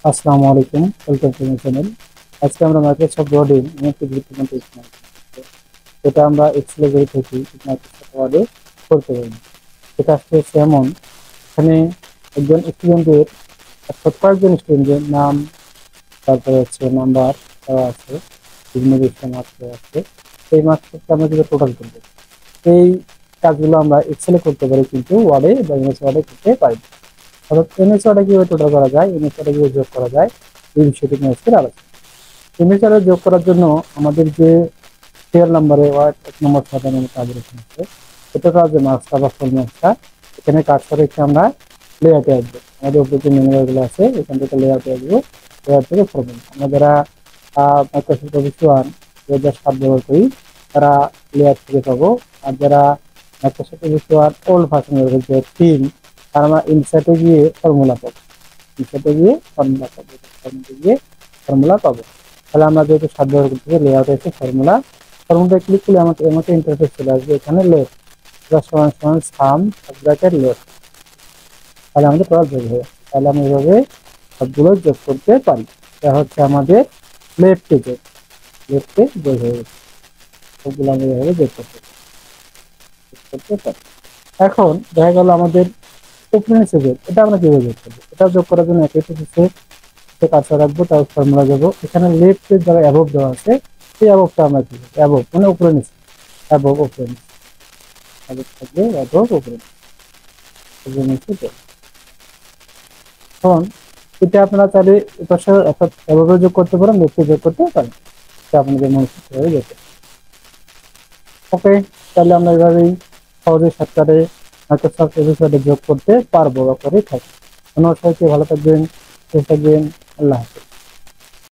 আসসালামু আলাইকুম, welcome to my channel. আজকে আমরা মাইক্রোসফট ওয়ার্ডে একটি গুরুত্বপূর্ণ টেক্সট বানাবো। যেটা আমরা এক্সেলে করে থাকি মাইক্রোসফট ওয়ার্ডে করতে পারি। এটা আসলে এমন, এখানে একজন স্টুডেন্টের কয়েকজন স্টুডেন্টের নাম, তারপরে হচ্ছে নাম্বার দেওয়া আছে, বিভিন্ন বিষয় মার্কস দেওয়া আছে। এই মার্কসটা আমরা যদি টোটাল করবো, এই কাজগুলো আমরা এক্সেলে করতে পারি, কিন্তু ওয়ার্ডে বা এমএস ওয়ার্ডে করতে পারি না। অর্থাৎ এমএস ওয়ার্ডে কিভাবে টোটাল করা যায়, এমএস ওয়ার্ডে কিভাবে যোগ করা যায়, এই বিষয়টি নিয়ে আজকের আলোচনা। ইমেজারে যোগ করার জন্য আমাদের যে সিরিয়াল নাম্বারে ওয়ার্ড 1 নম্বর সাজানোর কাজ রয়েছে, এটা কাজ যে মার্কসটা বা ফুল মার্কসটা এখানে কাজ করে রেখে আমরা লেআউটে আসবো। আমাদের উপরে যে মেনুগুলো আছে এখান থেকে লেআউটে আসবো, লেআউট থেকে ফরমেট। আমরা যারা মাইক্রোসফট অফিস 1 2007 ব্যবহার করি তারা লেআউট থেকে পাবো। আর যারা মাইক্রোসফট অফিস 1 ওল্ড ভার্সন ব্যবহার করি 3, তারা আমরা ইনসার্টে গিয়ে ফর্মুলা পাবো, ইনসার্টে গিয়ে ফর্মুলা পাবো, ফর্মুলাতে গিয়ে ফর্মুলা পাবো। তাহলে আমরা যেহেতু 7 ব্যবহার করতেছি, লেআউটে এসে ফর্মুলা ক্লিক করলে আমাকে ইন্টারফেস চলে আসবে। এখানে লেফট সমান সমান সাম ব্র্যাকেট লেফট, তাহলে আমাদের টোটাল যোগ হয়ে যাচ্ছে। তাহলে আমরা এভাবে সবগুলো যোগ করতে পারি। এটা হচ্ছে আমাদের লেফটে যোগ, লেফটে যোগ হয়ে গেছে। সবগুলো আমরা এভাবে যোগ করতে পারি। এখন দেখা গেল আমাদের উপরে নিচে যোগ, এটা আমরা কিভাবে যোগ করবো? এটা যোগ করার জন্য একই প্রসেসে কাজটা রাখবো, তারপর ফর্মুলা যাবো। এখানে লেফটের যারা অ্যাবভ দেওয়া আছে, সেই অ্যাবভটা আমরা কি করবো? অ্যাবভ মানে উপরে নিচে, অ্যাবভ উপরে নিচে, অ্যাবভ থাকবে অ্যাবভ উপরে নিচে যোগ। এখন এটা আপনারা চাইলে এপাশে অর্থাৎ অ্যাবভে যোগ করতে পারেন, লেফটে যোগ করতে পারেন, এটা আপনাদের মনে হয়ে যেতে। ওকে, তাহলে আমরা এভাবেই সহজে শর্টকাটে মাইক্রোসফট অফিসে যোগ করতে পারবো বা করে থাকি। ধন্যবাদ সবাইকে, ভালো থাকবেন, সুস্থ থাকবেন, আল্লাহ হাফেজ।